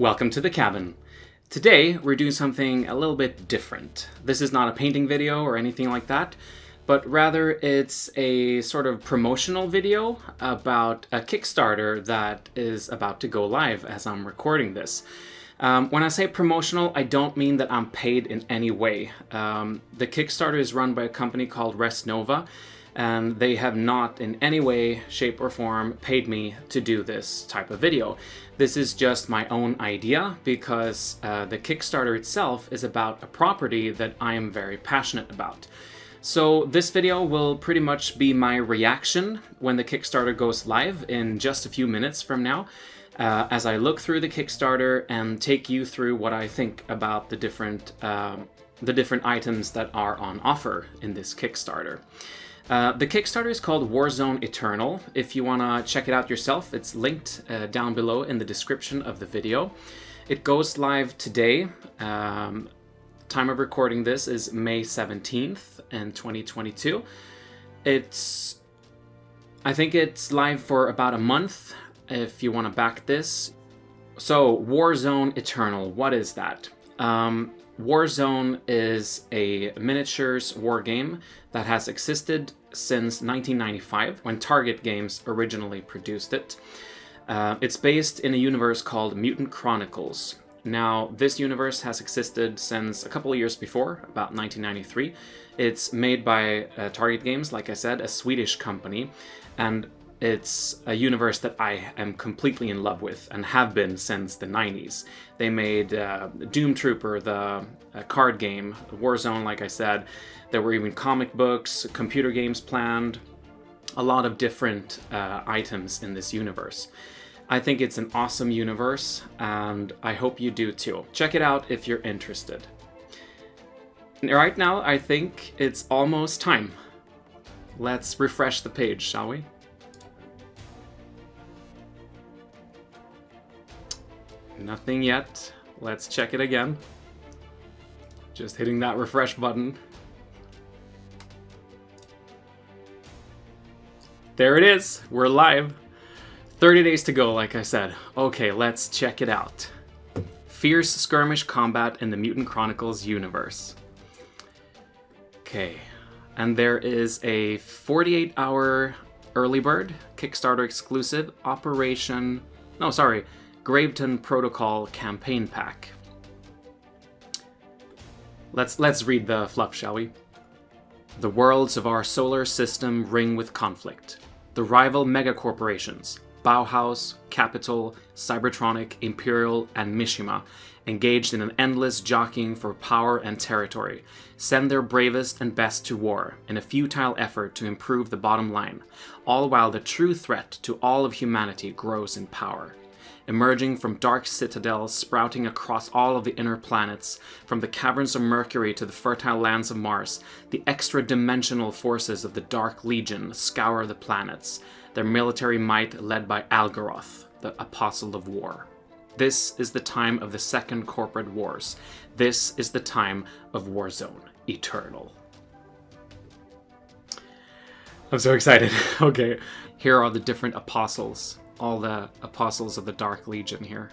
Welcome to the cabin. Today we're doing something a little bit different. This is not a painting video or anything like that, but rather it's a sort of promotional video about a Kickstarter that is about to go live as I'm recording this. When I say promotional, I don't mean that I'm paid in any way. The Kickstarter is run by a company called Rest Nova, and they have not in any way, shape or form paid me to do this type of video. This is just my own idea because the Kickstarter itself is about a property that I am very passionate about. So this video will pretty much be my reaction when the Kickstarter goes live in just a few minutes from now, as I look through the Kickstarter and take you through what I think about the different items that are on offer in this Kickstarter. The Kickstarter is called Warzone Eternal. If you want to check it out yourself, it's linked down below in the description of the video. It goes live today. Time of recording this is May 17th in 2022. I think it's live for about a month if you want to back this. So Warzone Eternal, what is that? Warzone is a miniatures war game that has existed since 1995, when Target Games originally produced it. It's based in a universe called Mutant Chronicles. Now, this universe has existed since a couple of years before, about 1993. It's made by Target Games, like I said, a Swedish company, and it's a universe that I am completely in love with and have been since the 90s. They made Doom Trooper, the card game, Warzone, like I said. There were even comic books, computer games planned, a lot of different items in this universe. I think it's an awesome universe, and I hope you do too. Check it out if you're interested. Right now, I think it's almost time. Let's refresh the page, shall we? Nothing yet. Let's check it again. Just hitting that refresh button. There it is. We're live. 30 days to go, like I said. Okay, let's check it out. Fierce skirmish combat in the Mutant Chronicles universe. Okay, and there is a 48-hour early bird, Kickstarter exclusive, Graveton Protocol campaign pack. Let's read the fluff, shall we? The worlds of our solar system ring with conflict. The rival megacorporations, Bauhaus, Capital, Cybertronic, Imperial, and Mishima, engaged in an endless jockeying for power and territory, send their bravest and best to war in a futile effort to improve the bottom line, all while the true threat to all of humanity grows in power. Emerging from dark citadels sprouting across all of the inner planets, from the caverns of Mercury to the fertile lands of Mars, the extra-dimensional forces of the Dark Legion scour the planets, their military might led by Algaroth, the Apostle of War. This is the time of the Second Corporate Wars. This is the time of Warzone Eternal. I'm so excited. Okay, here are the different apostles. All the apostles of the Dark Legion here.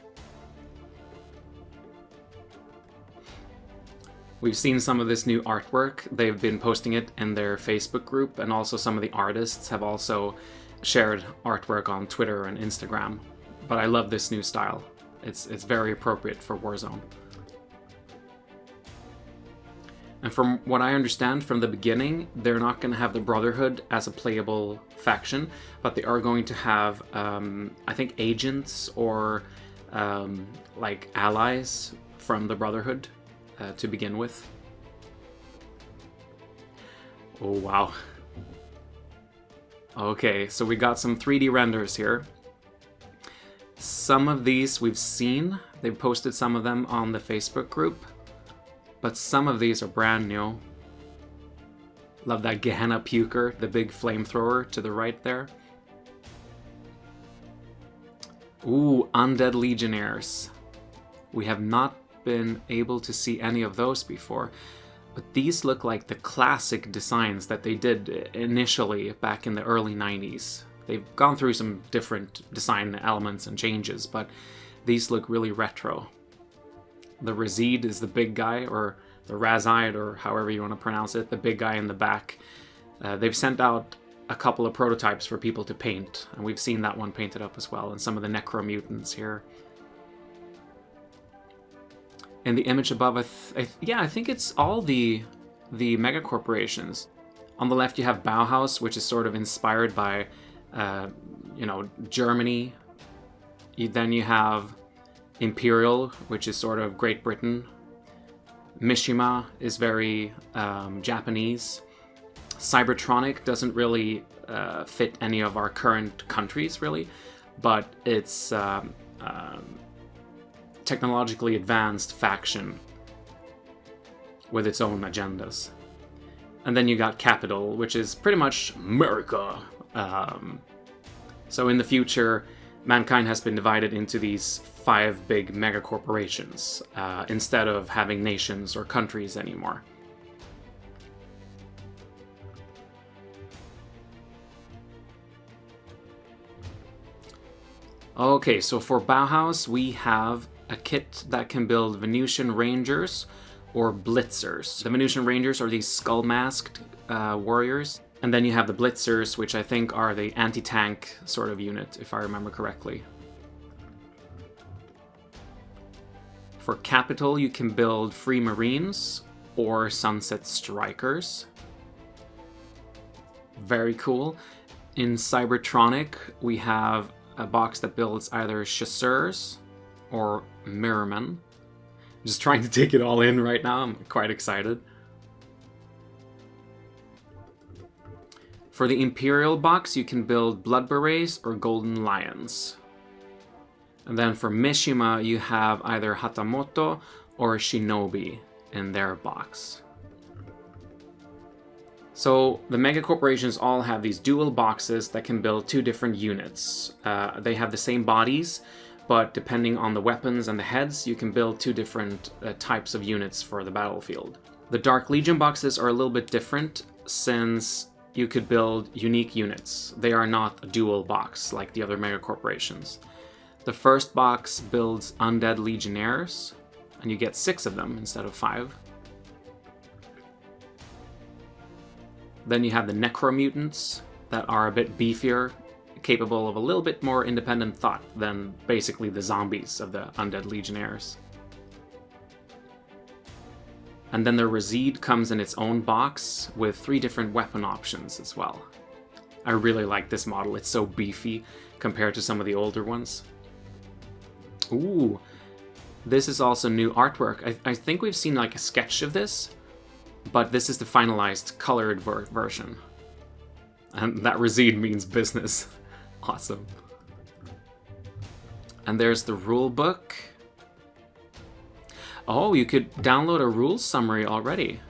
We've seen some of this new artwork. They've been posting it in their Facebook group, and also some of the artists have also shared artwork on Twitter and Instagram. But I love this new style. It's very appropriate for Warzone. And from what I understand from the beginning, they're not going to have the Brotherhood as a playable faction, but they are going to have, I think, agents or like allies from the Brotherhood to begin with. Oh, wow. Okay, so we got some 3D renders here. Some of these we've seen. They've posted some of them on the Facebook group. But some of these are brand new. Love that Gehenna Puker, the big flamethrower to the right there. Ooh, Undead Legionnaires. We have not been able to see any of those before. But these look like the classic designs that they did initially back in the early 90s. They've gone through some different design elements and changes, but these look really retro. The Razid is the big guy, or the Razide, or however you want to pronounce it, the big guy in the back. They've sent out a couple of prototypes for people to paint, and we've seen that one painted up as well, and some of the Necromutants here. In the image above, I think it's all the mega corporations. On the left you have Bauhaus, which is sort of inspired by, Germany. Then you have Imperial, which is sort of Great Britain. Mishima is very Japanese. Cybertronic doesn't really fit any of our current countries, really, but it's technologically advanced faction with its own agendas. And then you got Capital, which is pretty much America. So in the future, mankind has been divided into these 5 big mega corporations instead of having nations or countries anymore. Okay, so for Bauhaus, we have a kit that can build Venusian Rangers or Blitzers. The Venusian Rangers are these skull-masked warriors. And then you have the Blitzers, which I think are the anti-tank sort of unit, if I remember correctly. For Capital, you can build Free Marines or Sunset Strikers. Very cool. In Cybertronic, we have a box that builds either Chasseurs or Mirrormen. I'm just trying to take it all in right now. I'm quite excited. For the Imperial box, you can build Blood Berets or Golden Lions. And then for Mishima, you have either Hatamoto or Shinobi in their box. So the mega corporations all have these dual boxes that can build 2 different units. They have the same bodies, but depending on the weapons and the heads, you can build 2 different types of units for the battlefield. The Dark Legion boxes are a little bit different, since you could build unique units. They are not a dual box like the other mega corporations. The first box builds Undead Legionnaires, and you get 6 of them instead of 5. Then you have the Necromutants that are a bit beefier, capable of a little bit more independent thought than basically the zombies of the Undead Legionnaires. And then the Razid comes in its own box with 3 different weapon options as well. I really like this model. It's so beefy compared to some of the older ones. Ooh, this is also new artwork. I think we've seen like a sketch of this, but this is the finalized colored version. And that Razid means business. Awesome. And there's the rule book. Oh, you could download a rules summary already.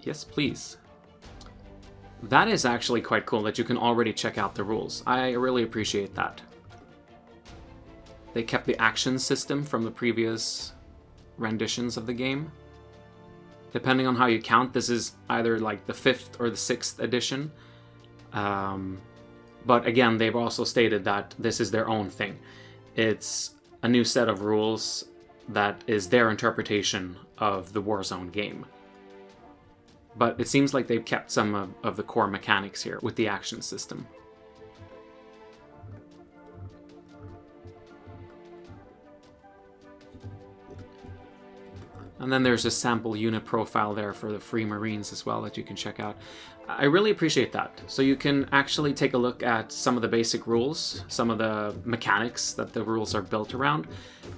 Yes, please. That is actually quite cool that you can already check out the rules. I really appreciate that. They kept the action system from the previous renditions of the game. Depending on how you count, this is either like the 5th or the 6th edition. But again, they've also stated that this is their own thing. It's a new set of rules that is their interpretation of the Warzone game. But it seems like they've kept some of the core mechanics here with the action system. And then there's a sample unit profile there for the Free Marines as well that you can check out. I really appreciate that. So you can actually take a look at some of the basic rules, some of the mechanics that the rules are built around,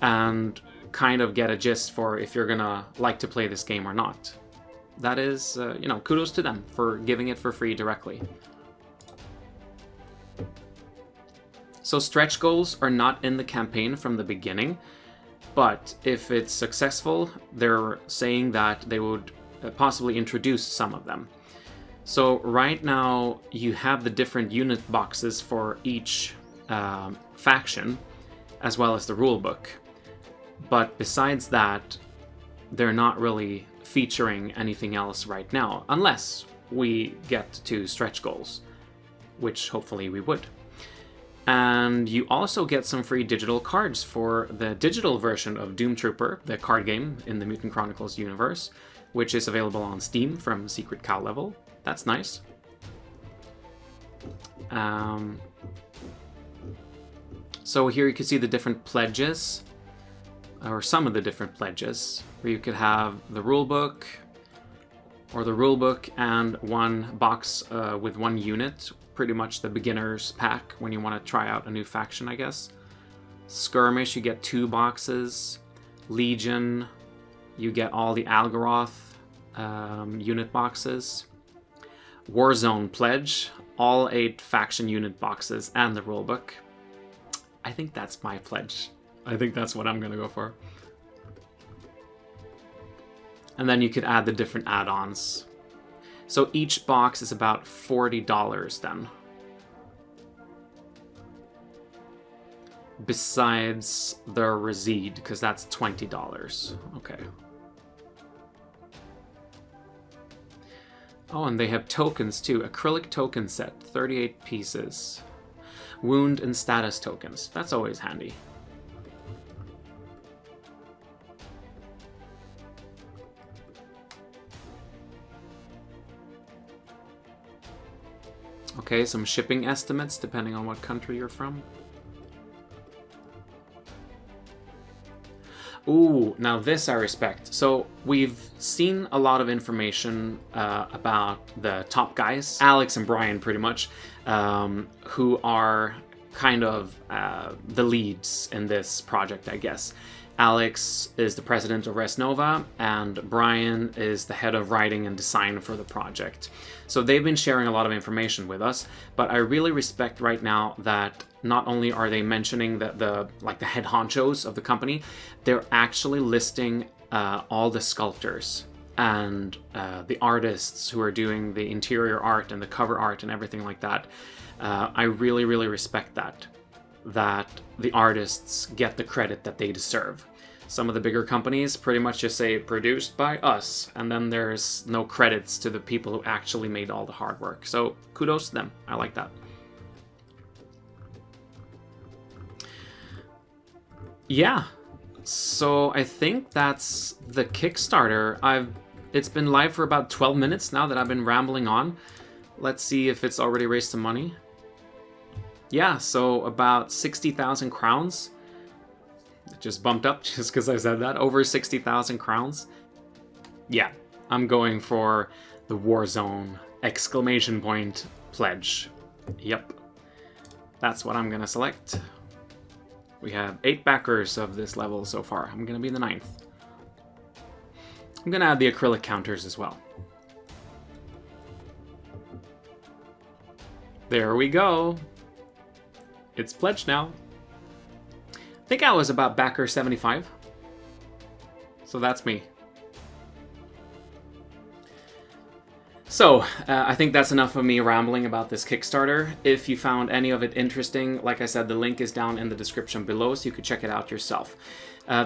and kind of get a gist for if you're gonna like to play this game or not. That is, kudos to them for giving it for free directly. So stretch goals are not in the campaign from the beginning, but if it's successful, they're saying that they would possibly introduce some of them. So right now you have the different unit boxes for each faction, as well as the rulebook. But besides that, they're not really featuring anything else right now, unless we get to stretch goals, which hopefully we would. And you also get some free digital cards for the digital version of Doom Trooper, the card game in the Mutant Chronicles universe, which is available on Steam from Secret Cow level. That's nice. So here you can see the different pledges, or some of the different pledges, where you could have the rulebook, or the rulebook and one box with one unit, pretty much the beginner's pack when you want to try out a new faction, I guess. Skirmish, you get 2 boxes. Legion, you get all the Algaroth unit boxes. Warzone Pledge, all 8 faction unit boxes and the rulebook. I think that's my pledge. I think that's what I'm gonna go for. And then you could add the different add-ons. So each box is about $40 then. Besides the Resede, because that's $20. Okay. Oh, and they have tokens too. Acrylic token set, 38 pieces. Wound and status tokens. That's always handy. Okay, some shipping estimates depending on what country you're from. Ooh, now this I respect. So we've seen a lot of information about the top guys, Alex and Brian pretty much, who are kind of the leads in this project, I guess. Alex is the president of Resnova, and Brian is the head of writing and design for the project. So they've been sharing a lot of information with us, but I really respect right now that not only are they mentioning the head honchos of the company, they're actually listing all the sculptors and the artists who are doing the interior art and the cover art and everything like that. I really, really respect that the artists get the credit that they deserve. Some of the bigger companies pretty much just say produced by us, and then there's no credits to the people who actually made all the hard work. So kudos to them. I like that. Yeah, so I think that's the Kickstarter. It's been live for about 12 minutes now that I've been rambling on. Let's see if it's already raised some money. Yeah, so about 60,000 crowns. It just bumped up just because I said that. Over 60,000 crowns. Yeah, I'm going for the Warzone exclamation point pledge. Yep, that's what I'm gonna select. We have 8 backers of this level so far. I'm gonna be the 9th. I'm gonna add the acrylic counters as well. There we go. It's pledged now. I think I was about backer 75. So that's me. So, I think that's enough of me rambling about this Kickstarter. If you found any of it interesting, like I said, the link is down in the description below, so you could check it out yourself.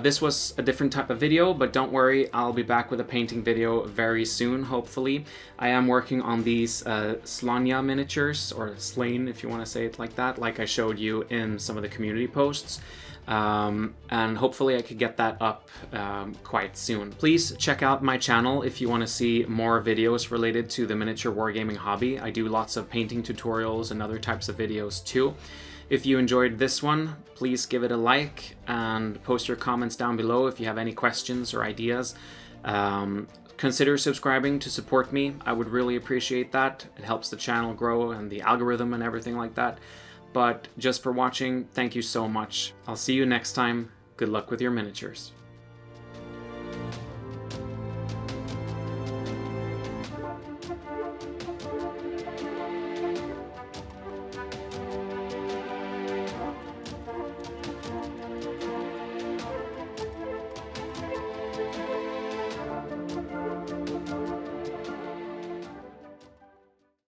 This was a different type of video, but don't worry, I'll be back with a painting video very soon, hopefully. I am working on these Slania miniatures, or Slane if you want to say it like that, like I showed you in some of the community posts. And hopefully I could get that up quite soon. Please check out my channel if you want to see more videos related to the miniature wargaming hobby. I do lots of painting tutorials and other types of videos too. If you enjoyed this one, please give it a like and post your comments down below if you have any questions or ideas. Consider subscribing to support me. I would really appreciate that. It helps the channel grow and the algorithm and everything like that. But just for watching, thank you so much. I'll see you next time. Good luck with your miniatures.